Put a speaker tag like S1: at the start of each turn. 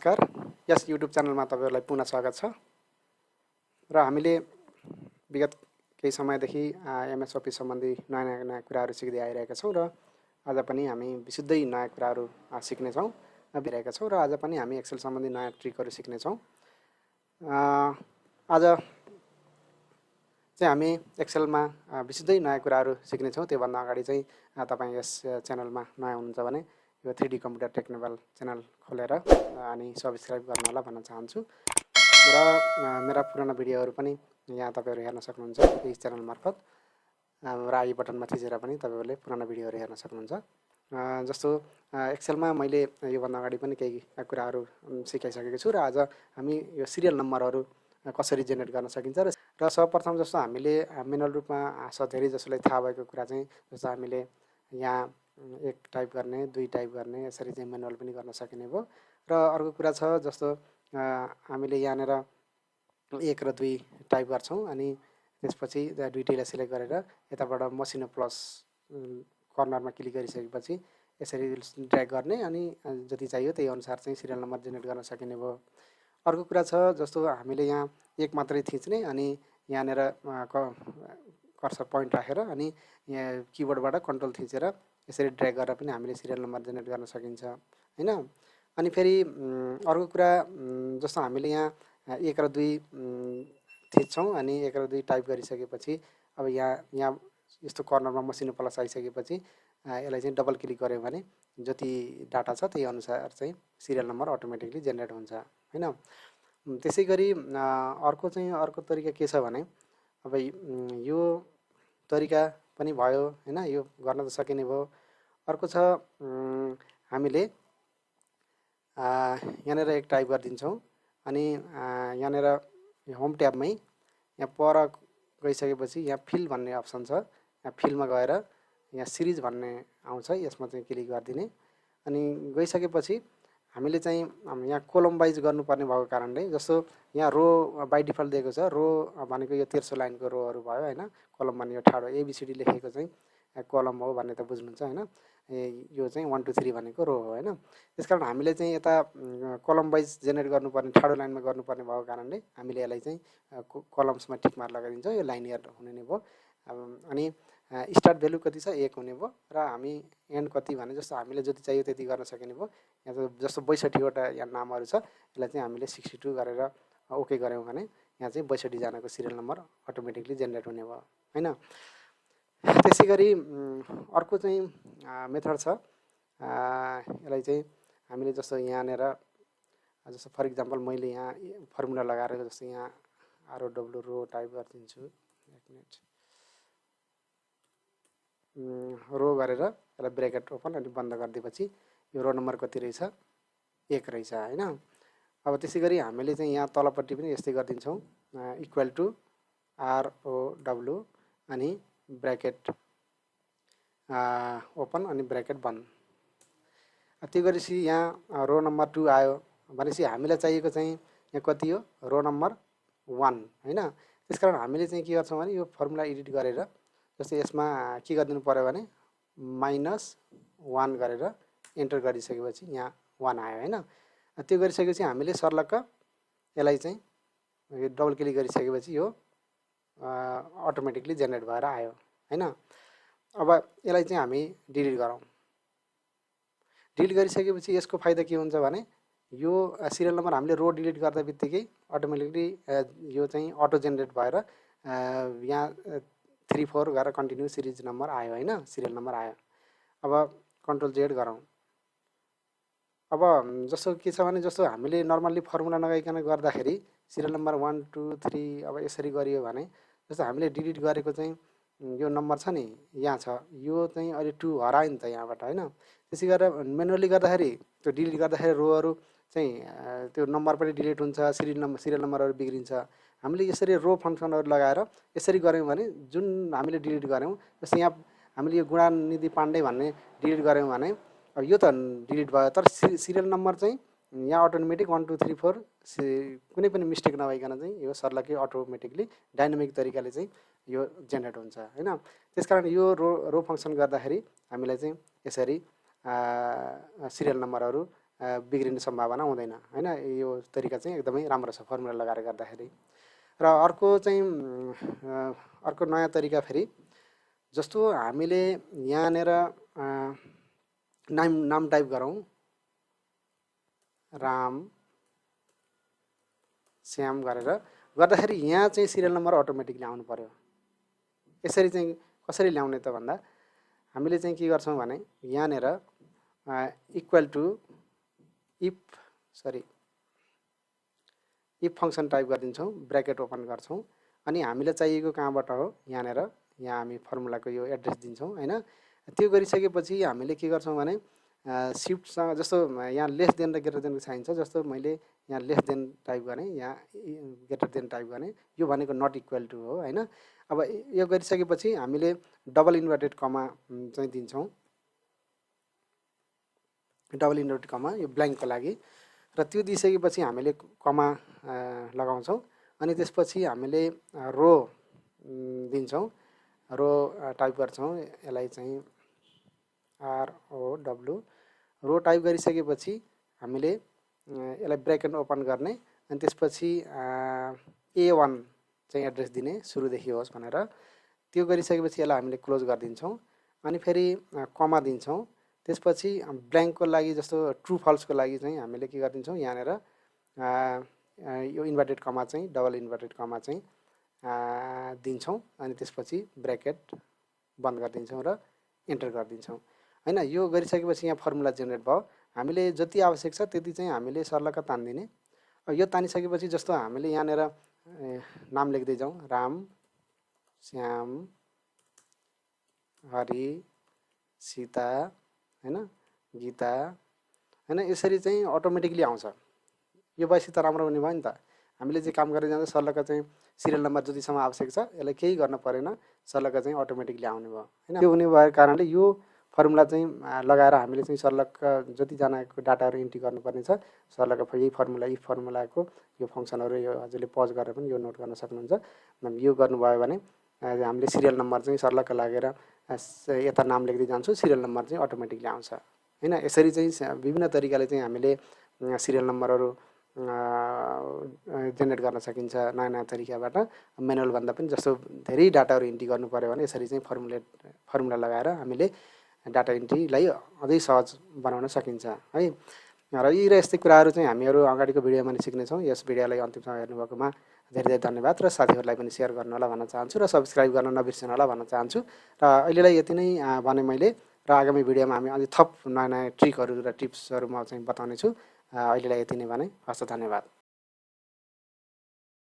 S1: नमस्कार। यस युट्युब च्यानलमा तपाईहरुलाई पुनः स्वागत छ। र हामीले विगत केही समयदेखि एमएस अफिस सम्बन्धी नयाँ कुराहरू सिक्दै आइरहेका छौं र आज पनि हामी विशुद्धै नयाँ कुराहरू सिक्ने छौं बिरहेका छौं र आज पनि हामी एक्सेल सम्बन्धी नयाँ ट्रिकहरू सिक्ने छौं। आज चाहिँ हामी एक्सेलमा विशुद्धै नयाँ कुराहरू सिक्ने छौं। त्यो भन्दा अगाडि चाहिँ तपाई यस च्यानलमा नयाँ हुनुहुन्छ भने यो 3D computer take Nepal channel खोलेर अनि सब्स्क्राइब गर्न होला भन्न चाहन्छु। र मेरा पुराना भिडियोहरू पनि यहाँ तपाईहरु हेर्न सक्नुहुन्छ यस च्यानल मार्फत र आई बटनमा थिचेर पनि तपाईहरुले पुराना भिडियोहरू हेर्न सक्नुहुन्छ। जस्तो एक्सेलमा मैले यो भन्दा अगाडि पनि केही कुराहरू सिकाइसकेको छु र आज हामी यो सिरियल नम्बरहरू कसरी जेनेरेट गर्न सकिन्छ र सर्वप्रथम जस्तो हामीले म्यानुअल रूपमा धेरै जसोलाई थाहा भएको कुरा चाहिँ जस्तो हामीले यहाँ 1 टाइप गर्ने 2 टाइप गर्ने यसरी चाहिँ म्यानुअल पनि गर्न सकिने भयो। र अर्को कुरा छ जस्तो हामीले यहाँनेर 1 र 2 टाइप गर्छौं अनि त्यसपछि दुईटैलाई सिलेक्ट गरेर यताबाट मसिनो प्लस कर्नरमा क्लिक गरिसकेपछि यसरी ड्र्याग गर्ने अनि जति चाहियो त्यही अनुसार चाहिँ सिरियल नम्बर जेनेरेट गर्न सकिने भयो। अर्को कुरा छ जस्तो हामीले यहाँ 1 मात्रै थिच्ने अनि यहाँनेर कर्सर पोइन्ट राखेर अनि यहाँ किबोर्डबाट कन्ट्रोल थिचेर यसरी ड्र्याग गरेर पनि हामीले सिरियल नम्बर जेनेरेट गर्न सकिन्छ हैन। अनि फेरि अर्को कुरा जस्तो हामीले यहाँ 1 र 2 थिच्छौं अनि 1 र 2 टाइप गरिसकेपछि अब यहाँ यस्तो कर्नरमा मसिनो प्लस आइसकेपछि यसलाई चाहिँ डबल क्लिक गर्यो भने जति डाटा छ त्यही अनुसार चाहिँ सिरियल नम्बर अटोमेटिकली जेनेरेट हुन्छ हैन। त्यसैगरी अर्को तरिका के छ भने अब यो तरिका पनि भयो हैन, यो गर्न त सकिने भयो। अर्को छ हामीले यहाँनेर 1 टाइप गरिदिन्छौं अनि यहाँनेर होम ट्याबमै यहाँ पर गइसकेपछि यहाँ फिल भन्ने अप्सन छ। यहाँ फिलमा गएर यहाँ सिरिज भन्ने आउँछ, यसमा चाहिँ क्लिक गरिदिने अनि गइसकेपछि हामीले चाहिँ यहाँ कोलम वाइज गर्नुपर्ने भएको कारणले जस्तो यहाँ रो बाइ डिफल्ट दिएको छ। रो भनेको यो 1300 लाइनको रोहरू भयो हैन। कोलम भन्ने यो ठाडो एबीसीडी लेखेको चाहिँ कोलम हो भन्ने त बुझ्नुहुन्छ हैन। यो चाहिँ 1 2 3 भनेको रो हो हैन। त्यसकारण हामीले चाहिँ यता कोलम वाइज जेनेरेट गर्नुपर्ने ठाडो लाइनमा गर्नुपर्ने भएको कारणले हामीले यसलाई चाहिँ कलम्समा टिक मार लगाइदिन्छौं। यो लाइनियर हुने नै भयो। अनि स्टार्ट भ्यालु कति छ 1 हुने भयो र हामी एन्ड कति भने जस्तो हामीले जति चाहियो त्यति गर्न सकिने भयो। यहाँ जस्तो 62 वटा यहाँ नामहरु छ, यसलाई चाहिँ हामीले 62 गरेर ओके गर्यौं भने यहाँ चाहिँ 62 जनाको सिरियल नम्बर अटोमेटिकली जेनेरेट हुने भयो हैन। त्यसैगरी अर्को चाहिँ मेथड छ। यसलाई चाहिँ हामीले जस्तो यहाँनेर जस्तो फर एक्जाम्पल मैले यहाँ फर्मुला लगाएर जस्तो यहाँ ROW रो टाइप गर्दिन्छु। 1 मिनेट रो गरेर यसलाई ब्र्याकेट ओपन अनि बन्द गरिदिएपछि यो रो नम्बर कति रहेछ 1 रहेछ हैन। अब त्यसैगरी हामीले चाहिँ यहाँ तलपट्टि पनि यस्तै गर्दिन्छौं इक्वल टु ROW अनि ब्र्याकेट ओपन अनि ब्र्याकेट बन्द। त्यो गरेपछि यहाँ रो नम्बर 2 आयो भनेपछि हामीलाई चाहिएको चाहिँ यहाँ कति हो रो नम्बर 1 हैन। त्यसकारण हामीले चाहिँ के गर्छौं भने यो फर्मुला एडिट गरेर जस्तै यसमा के गरिदिनु पर्यो भने -1 गरेर एन्टर गरिसकेपछि यहाँ 1 आयो हैन। त्यो गरिसकेपछि हामीले सर्लक्क यसलाई चाहिँ डबल क्लिक गरिसकेपछि यो अटोमेटिकली जेनेरेट भएर आयो हैन। अब यसलाई चाहिँ हामी डिलिट गरौँ। डिलिट गरिसकेपछि यसको फाइदा के हुन्छ भने यो सिरियल नम्बर हामीले रो डिलिट गर्दा बित्तिकै अटोमेटिकली यो चाहिँ अटो जेनेरेट भएर यहाँ 3 4 गरेर कन्टिन्यू सिरिज नम्बर आयो हैन, सिरियल नम्बर आयो। अब कन्ट्रोल जेड गरौँ। अब जस्तो के छ भने जस्तो हामीले नर्मली फर्मुला नगाइकन गर्दाखेरि सिरियल नम्बर 1 2 3 अब यसरी गरियो भने जस्तो हामीले डिलिट गरेको चाहिँ यो नम्बर छ नि यहाँ छ, यो चाहिँ अहिले 2 हरायो नि त यहाँबाट हैन। त्यसै गरेर म्यानुअली गर्दाखेरि त्यो डिलिट गर्दाखेरि रोहरू चाहिँ त्यो नम्बर पनि डिलिट हुन्छ, सिरियल नम्बरहरू बिग्रिन्छ। हामीले यसरी रो फंक्सनहरू लगाएर यसरी गर्यौं भने जुन हामीले डिलिट गर्यौं जस्तै यहाँ हामीले यो गुणानिधि पाण्डे भन्ने डिलिट गर्यौं भने अब यो त डिलिट भयो तर सिरियल नम्बर चाहिँ यहाँ अटोमेटिक 1 2 3 4 कुनै पनि मिस्टेक नभइकन चाहिँ यो सर्लकै अटोमेटिकली डाइनामिक तरिकाले चाहिँ यो जेनेरेट हुन्छ हैन। त्यसकारण यो रो फंक्सन गर्दाखेरि हामीलाई चाहिँ यसरी सिरियल नम्बरहरू बिग्रिने सम्भावना हुँदैन हैन। यो तरिका चाहिँ एकदमै राम्रो छ फर्मुला लगाएर गर्दाखेरि। र अर्को चाहिँ अर्को नयाँ तरिका फेरि जस्तो हामीले यहाँनेर नाम टाइप गरौँ राम श्याम गरेर गर्दाखेरि यहाँ चाहिँ सिरियल नम्बर अटोमेटिकली आउनु पर्यो। यसरी चाहिँ कसरी ल्याउने त भन्दा हामीले चाहिँ के गर्छौँ भने यहाँनेर equal to if function type गरिदिन्छौँ, ब्र्याकेट ओपन गर्छौँ अनि हामीलाई चाहिएको कहाँबाट हो यहाँनेर यहाँ हामी फर्मुलाको यो एड्रेस दिन्छौँ हैन। त्यो गरिसकेपछि हामीले के गर्छौँ भने सिफ्टसँग जस्तो यहाँ लेस देन र ग्रेटर देन चाहिन्छ, जस्तो मैले यहाँ लेस देन टाइप गरेँ, यहाँ ग्रेटर देन टाइप गरेँ, यो भनेको नट इक्वल टु हो हैन। अब यो गरिसकेपछि हामीले डबल इन्भर्टेड कमा चाहिँ दिन्छौँ, डबल इन्भर्टेड कमा यो ब्ल्याङ्कको लागि, र त्यो दिइसकेपछि हामीले कमा लगाउँछौँ अनि त्यसपछि हामीले रो दिन्छौँ, रो टाइप गर्छौँ, यसलाई चाहिँ ROW रो टाइप गरिसकेपछि हामीले यसलाई ब्र्याकेट ओपन गर्ने अनि त्यसपछि A1 चाहिँ एड्रेस दिने सुरुदेखि होस् भनेर। त्यो गरिसकेपछि यसलाई हामीले क्लोज गरिदिन्छौँ अनि फेरि कमा दिन्छौँ। त्यसपछि ब्ल्याङ्कको लागि जस्तो ट्रु फल्सको लागि चाहिँ हामीले के गरिदिन्छौँ यहाँनेर यो इन्भर्टेड कमा चाहिँ डबल इन्भर्टेड कमा चाहिँ दिन्छौँ अनि त्यसपछि ब्र्याकेट बन्द गरिदिन्छौँ र इन्टर गरिदिन्छौँ हैन। यो गरिसकेपछि यहाँ फर्मुला जेनेरेट भयो। हामीले जति आवश्यक छ त्यति चाहिँ हामीले सर्लक्क तान्दिने। यो तानिसकेपछि जस्तो हामीले यहाँनेर नाम लेख्दै जाउँ, राम श्याम हरि सीता हैन गीता हैन, यसरी चाहिँ अटोमेटिकली आउँछ। यो भएपछि त राम्रो हुने भयो नि त। हामीले चाहिँ काम गरेर जाँदा सर्लक्क चाहिँ सिरियल नम्बर जतिसम्म आवश्यक छ यसलाई केही गर्न परेन, सर्लक्क चाहिँ अटोमेटिकली आउने भयो हैन। यो हुने भएको कारणले यो फर्मुला चाहिँ लगाएर हामीले चाहिँ सर्लक्क जतिजनाको डाटाहरू इन्ट्री गर्नुपर्ने छ सर्लक्क यही फर्मुला यी फर्मुलाको यो फङ्सनहरू यो हजुरले पज गरेर पनि यो नोट गर्न सक्नुहुन्छ। यो गर्नुभयो भने हामीले सिरियल नम्बर चाहिँ सर्लक्क लागेर यता नाम लेख्दै जान्छौँ, सिरियल नम्बर चाहिँ अटोमेटिकली आउँछ हैन। यसरी चाहिँ विभिन्न तरिकाले चाहिँ हामीले सिरियल नम्बरहरू जेनेरेट गर्न सकिन्छ नयाँ नयाँ तरिकाबाट। म्यानुअल भन्दा पनि जस्तो धेरै डाटाहरू इन्ट्री गर्नु पर्यो भने यसरी चाहिँ फर्मुला लगाएर हामीले डाटा इन्ट्रीलाई अझै सहज बनाउन सकिन्छ है। र यी र यस्तै कुराहरू चाहिँ हामीहरू अगाडिको भिडियोमा नि सिक्नेछौँ। यस भिडियोलाई अन्तिमसम्म हेर्नुभएकोमा धेरै धेरै धन्यवाद र साथीहरूलाई पनि सेयर गर्नु होला भन्न चाहन्छु र सब्सक्राइब गर्न नबिर्सनु होला भन्न चाहन्छु। र अहिलेलाई यति नै भने मैले, र आगामी भिडियोमा हामी अझै थप नयाँ नयाँ ट्रिकहरू र टिप्सहरू म चाहिँ बताउने छु। अहिलेलाई यति नै भने, हस् त, धन्यवाद।